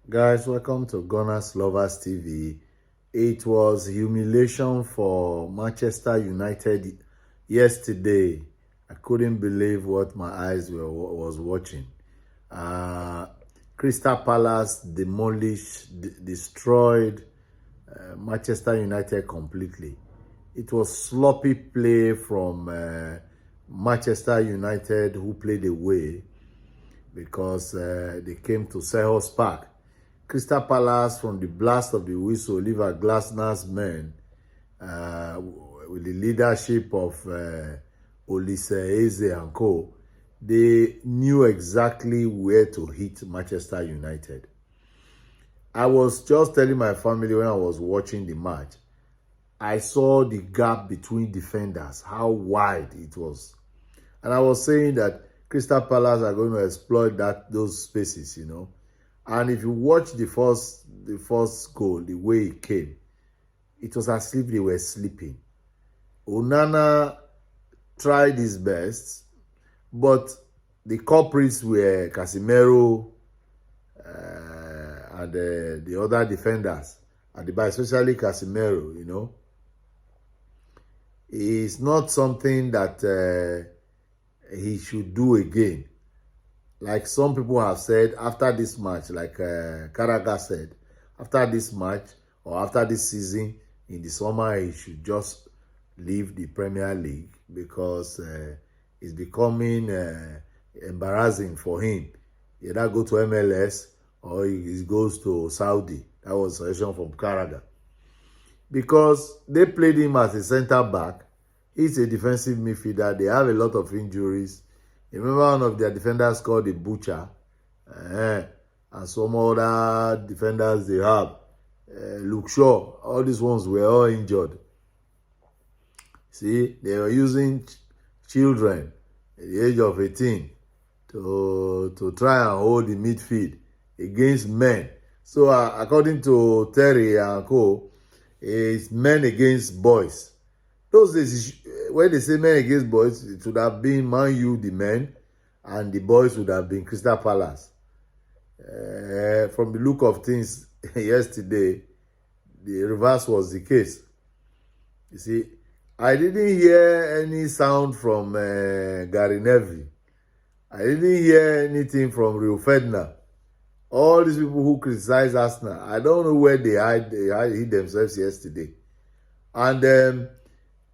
Guys, welcome to Gunners Lovers TV. It was humiliation for Manchester United yesterday. I couldn't believe what my eyes was watching. Uh, Crystal Palace demolished, destroyed Manchester United completely. It was sloppy play from Manchester United, who played away because they came to Selhurst Park. Crystal Palace, from the blast of the whistle, Oliver Glasner's men, with the leadership of Olise and co, they knew exactly where to hit Manchester United. I was just telling my family when I was watching the match, I saw the gap between defenders, how wide it was. And I was saying that Crystal Palace are going to exploit those spaces, you know. And if you watch the first goal, the way it came, it was as if they were sleeping. Onana tried his best, but the culprits were Casemiro and the other defenders at the back, especially Casemiro, you know. It's not something that he should do again. Like some people have said after this match, like Carragher said, after this match or after this season, in the summer, he should just leave the Premier League because it's becoming embarrassing for him. He either go to MLS or he goes to Saudi. That was a suggestion from Carragher. Because they played him as a centre-back. He's a defensive midfielder. They have a lot of injuries. Remember one of their defenders called the Butcher, and some other defenders they have, Luke Shaw, all these ones were all injured. See, they were using children at the age of 18 to try and hold the midfield against men. So according to Terry and co, it's men against boys. Those days, when they say men against boys, it would have been Man U, the men, and the boys would have been Crystal Palace. From the look of things yesterday, the reverse was the case. You see, I didn't hear any sound from Gary Neville. I didn't hear anything from Rio Ferdinand. All these people who criticize Arsenal, I don't know where they hid themselves yesterday. And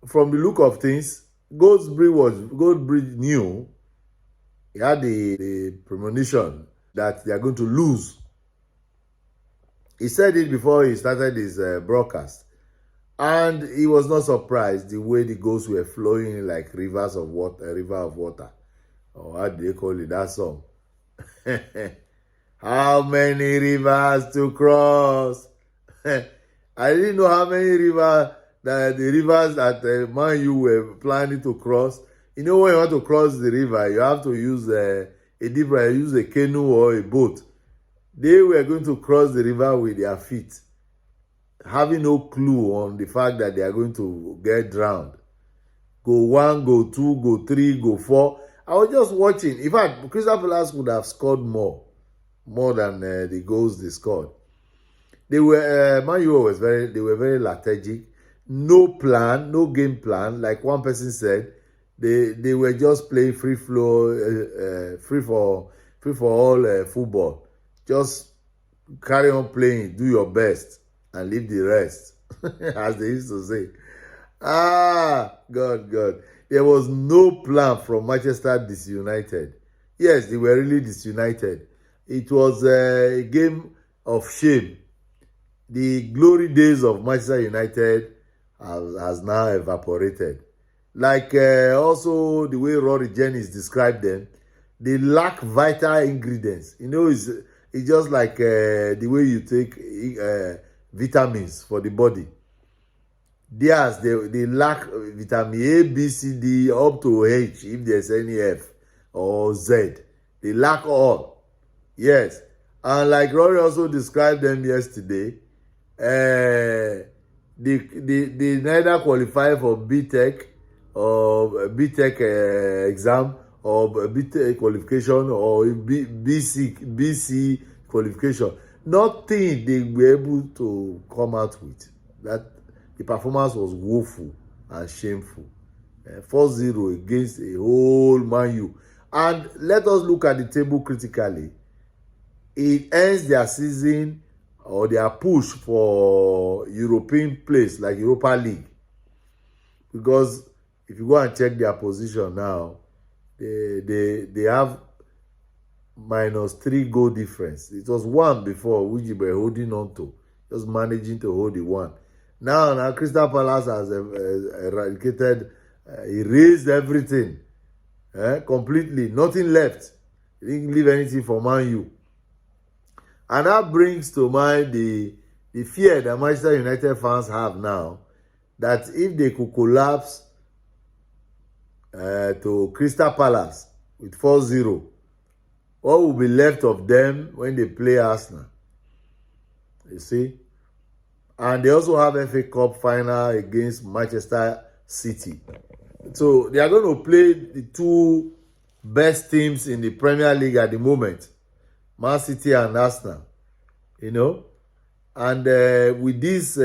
from the look of things, Goldbridge knew, he had the premonition that they are going to lose. He said it before he started his broadcast. And he was not surprised the way the goals were flowing like rivers of water, a river of water. Or how do they call it, that song? How many rivers to cross? I didn't know how many rivers, the rivers that Man U were planning to cross. You know, when you want to cross the river, you have to use use a canoe or a boat. They were going to cross the river with their feet, having no clue on the fact that they are going to get drowned. Go 1, go 2, go 3, go 4. I was just watching. In fact, Crystal Palace would have scored more than the goals they scored. They were Man U were very lethargic. No plan, no game plan. Like one person said, they were just playing free flow, free for all football. Just carry on playing, do your best, and leave the rest, as they used to say. God. There was no plan from Manchester disunited. Yes, they were really disunited. It was a game of shame. The glory days of Manchester United has now evaporated. Like also the way Rory Jennings described them, they lack vital ingredients. You know, it's just like the way you take vitamins for the body. Theirs, they lack vitamin A, B, C, D, up to H, if there's any F or Z. They lack all. Yes. And like Rory also described them yesterday, they neither qualify for BTEC or BTEC exam or BTEC qualification or BC qualification. nothing they were able to come out with. That the performance was woeful and shameful. 4-0 against a whole Man U. And let us look at the table critically. It ends their season or their push for European place like Europa League. Because if you go and check their position now, they have -3 goal difference. It was 1 before, which they were holding on to, just managing to hold the 1. Now Crystal Palace has eradicated, erased everything completely. Nothing left. They didn't leave anything for Man U. And that brings to mind the fear that Manchester United fans have now, that if they could collapse to Crystal Palace with 4-0, what will be left of them when they play Arsenal? You see? And they also have FA Cup final against Manchester City. So they are going to play the two best teams in the Premier League at the moment, Man City and Arsenal. You know? And with this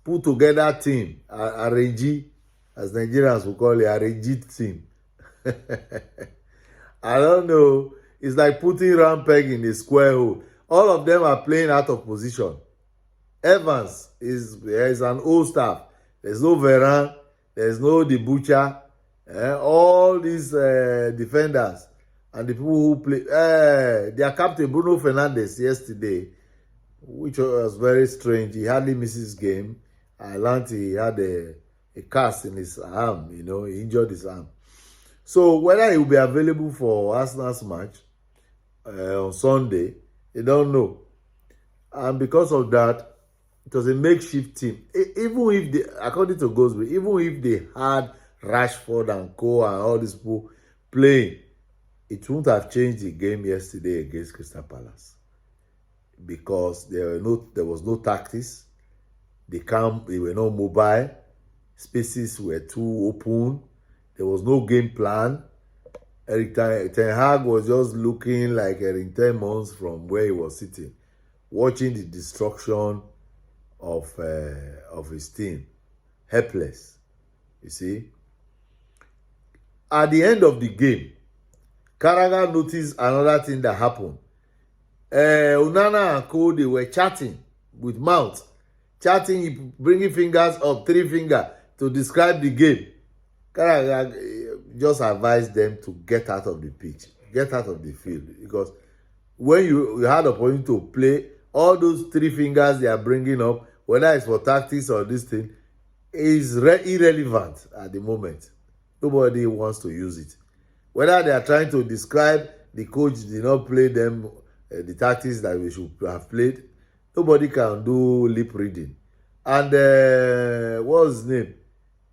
put together team, RAG, as Nigerians will call it, RAG team. I don't know. It's like putting round peg in a square hole. All of them are playing out of position. Evans is an old staff. There's no Varane. There's no the Butcher. All these defenders and the people who play. Their captain Bruno Fernandes yesterday, which was very strange. He hardly misses game. I learned he had a cast in his arm. You know, he injured his arm. So whether he will be available for Arsenal's match on Sunday, they don't know. And because of that, it was a makeshift team. Even if they, according to Gosby, even if they had Rashford and Co and all these people playing, it wouldn't have changed the game yesterday against Crystal Palace. Because there was no tactics. They were not mobile. Spaces were too open. There was no game plan. Eric Ten Hag was just looking like Erin 10 months from where he was sitting, watching the destruction of his team. Helpless, you see. At the end of the game, Carragher noticed another thing that happened. Onana and Co, they were chatting with mouth. Chatting, bringing fingers up, 3 fingers, to describe the game. Carragher just advised them to get out of the pitch, get out of the field. Because when you had a point to play, all those 3 fingers they are bringing up, whether it's for tactics or this thing, is irrelevant at the moment. Nobody wants to use it. Whether they are trying to describe the coach did not play them the tactics that we should have played, nobody can do lip reading. And what's his name?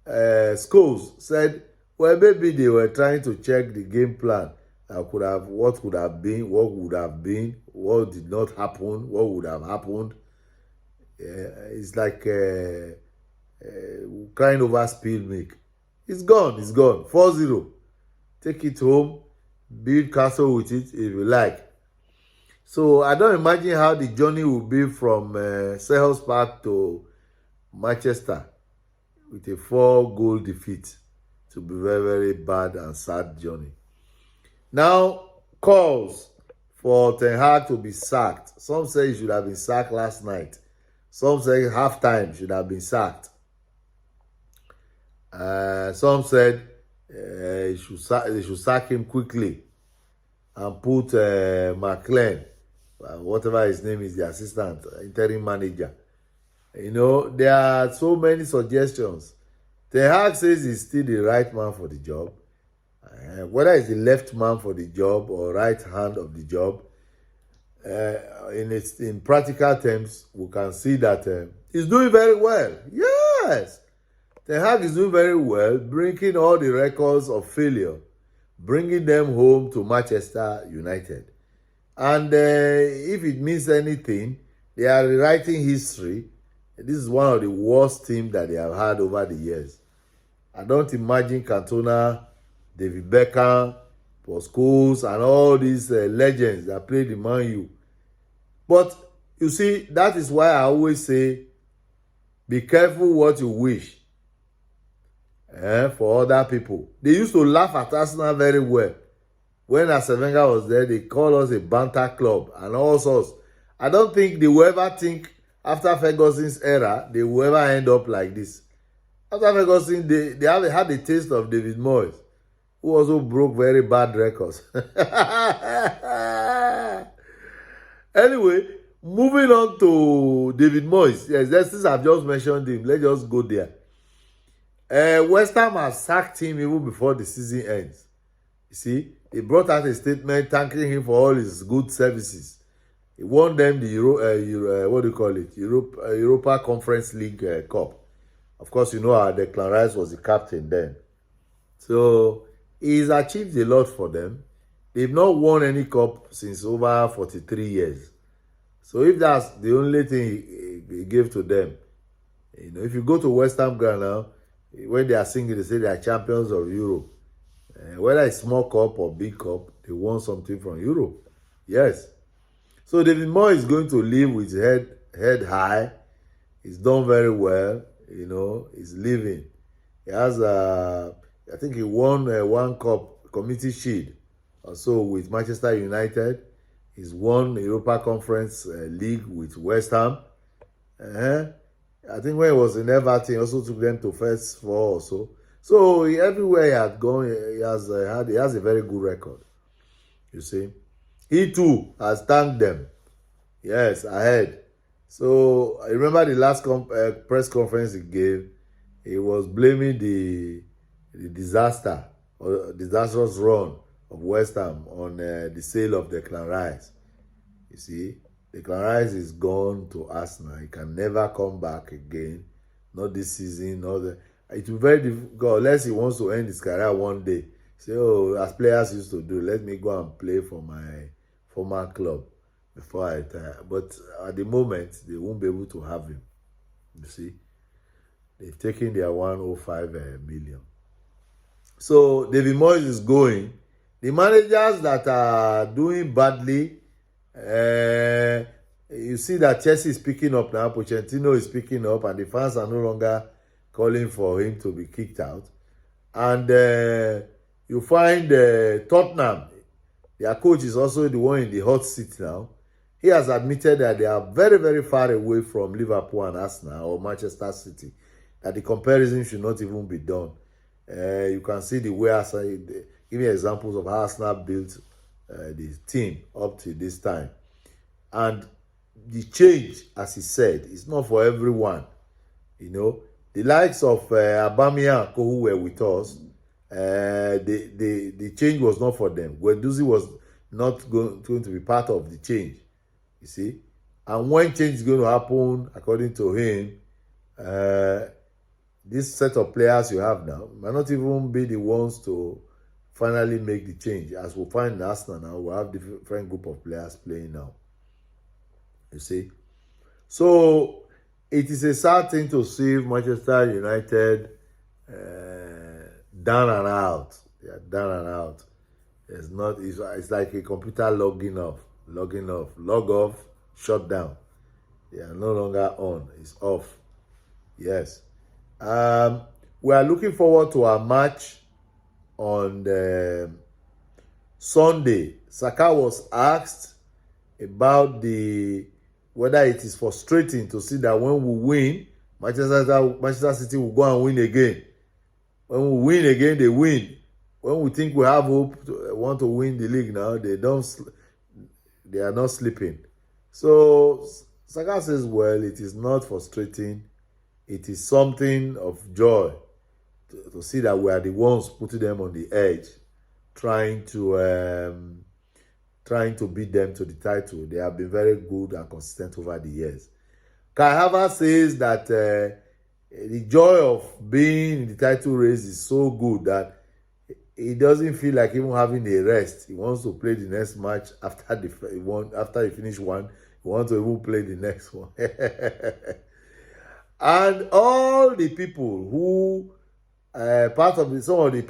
Scholes said, well, maybe they were trying to check the game plan. What could have been, what would have been, what did not happen, what would have happened. It's like crying over spilled milk. It's gone. 4-0. Take it home, build castle with it if you like. So I don't imagine how the journey will be from Selhurst Park to Manchester with a 4-goal defeat. To be very, very bad and sad journey. Now, calls for Ten Hag to be sacked. Some say he should have been sacked last night. Some say halftime should have been sacked. Some said they should sack him quickly and put McLean, whatever his name is, the assistant, interim manager. You know, there are so many suggestions. Ten Hag says he's still the right man for the job. Whether he's the left man for the job or right hand of the job, in practical terms, we can see that he's doing very well. Yes! Ten Hag is doing very well, breaking all the records of failure, bringing them home to Manchester United. And if it means anything, they are rewriting history. This is one of the worst teams that they have had over the years. I don't imagine Cantona, David Beckham, for schools and all these legends that played in Man U. But you see, that is why I always say, be careful what you wish for other people. They used to laugh at Arsenal very well. When Arsene Wenger was there, they called us a banter club and all sorts. I don't think they will ever think, after Ferguson's era, they will ever end up like this. After Ferguson, they had a taste of David Moyes, who also broke very bad records. Anyway, moving on to David Moyes. Yes, since I've just mentioned him, let's just go there. West Ham has sacked him even before the season ends. You see, they brought out a statement thanking him for all his good services. He won them the Europa Conference League Cup. Of course, you know Declan Rice was the captain then. So he's achieved a lot for them. They've not won any cup since over 43 years. So if that's the only thing he gave to them, if you go to West Ham ground now, when they are singing, they say they are champions of Europe. Whether it's small cup or big cup, they won something from Europe. Yes. So David Moyes is going to live with his head high. He's done very well. He's living. He has I think he won one cup, Community Shield, also with Manchester United. He's won the Europa Conference League with West Ham. I think when he was in Everton, he also took them to first four or so. So everywhere he had gone, he has a very good record. You see, he too has thanked them. Yes, ahead. So I remember the last press conference he gave. He was blaming the disaster or disastrous run of West Ham on the sale of Declan Rice. You see, Declan Rice is gone to Arsenal. He can never come back again. Not this season. It will be very difficult unless he wants to end his career one day. Say, as players used to do, let me go and play for my former club before I retire. But at the moment, they won't be able to have him. You see, they've taken their 105 million. So David Moyes is going. The managers that are doing badly, you see that Chelsea is picking up now. Pochettino is picking up, and the fans are no longer calling for him to be kicked out. And you find Tottenham, their coach is also the one in the hot seat now. He has admitted that they are very, very far away from Liverpool and Arsenal or Manchester City, that the comparison should not even be done. You can see the way Arsenal, give me examples of how Arsenal built the team up to this time. And the change, as he said, is not for everyone. The likes of Aubameyang, who were with us, the change was not for them. Guendouzi was not going to be part of the change, you see. And when change is going to happen, according to him, this set of players you have now might not even be the ones to finally make the change. As we'll find in Arsenal now, we'll have different group of players playing now, you see. So it is a sad thing to see Manchester United down and out. They are down and out. It's like a computer logging off, log off, shut down. They are no longer on. It's off. Yes. We are looking forward to our match on the Sunday. Saka was asked about whether it is frustrating to see that when we win, Manchester City will go and win again. When we win again, they win. When we think we have hope, want to win the league now, they are not sleeping. So Saka says, well, it is not frustrating. It is something of joy to see that we are the ones putting them on the edge, trying to beat them to the title. They have been very good and consistent over the years. Kai Havertz says that the joy of being in the title race is so good that he doesn't feel like even having a rest. He wants to play the next match after he finished one. He wants to even play the next one. And all the people who part of some of the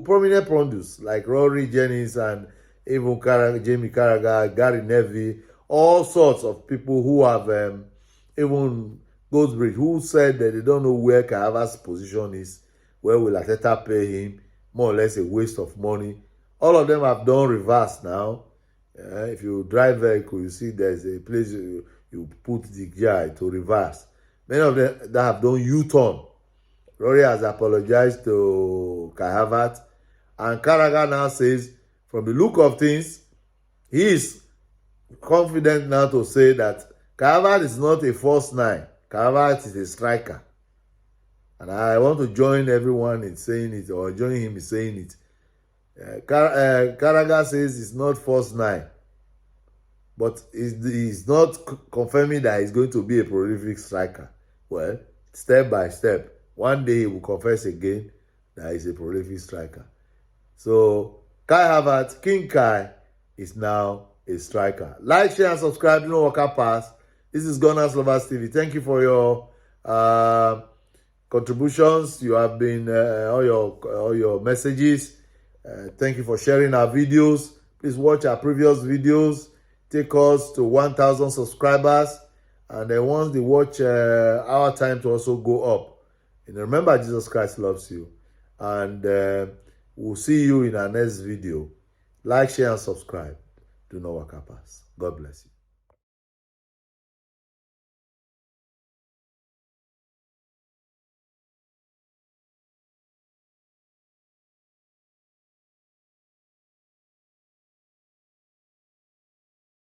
prominent pundits like Rory Jennings and even Jamie Carragher, Gary Neville, all sorts of people who have even Goldsbridge, who said that they don't know where Calaver's position is, where will Arteta pay him, more or less a waste of money. All of them have done reverse now. If you drive vehicle, you see there's a place you put the gear to reverse. Many of them that have done U-turn. Rory has apologized to Kai Havertz, and Carragher now says, from the look of things, he is confident now to say that Kai Havertz is not a false nine. Kai Havertz is a striker. And I want to join everyone in saying it, or join him in saying it. Carragher says it's not false nine, but he's not confirming that he's going to be a prolific striker. Well, step by step. One day he will confess again that he's a prolific striker. So, Kai Havertz, King Kai, is now a striker. Like, share, and subscribe. Do not walk out past. This is Gunners Lovers TV. Thank you for your contributions. You have been all your messages. Thank you for sharing our videos. Please watch our previous videos. Take us to 1,000 subscribers. And then once they watch, our time to also go up. And remember, Jesus Christ loves you. And we'll see you in our next video. Like, share, and subscribe. Do not walk past. God bless you.